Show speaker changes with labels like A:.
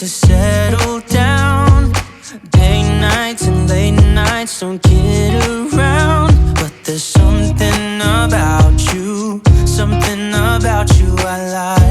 A: to settle down. Day nights and late nights don't get around. But there's something about you I like.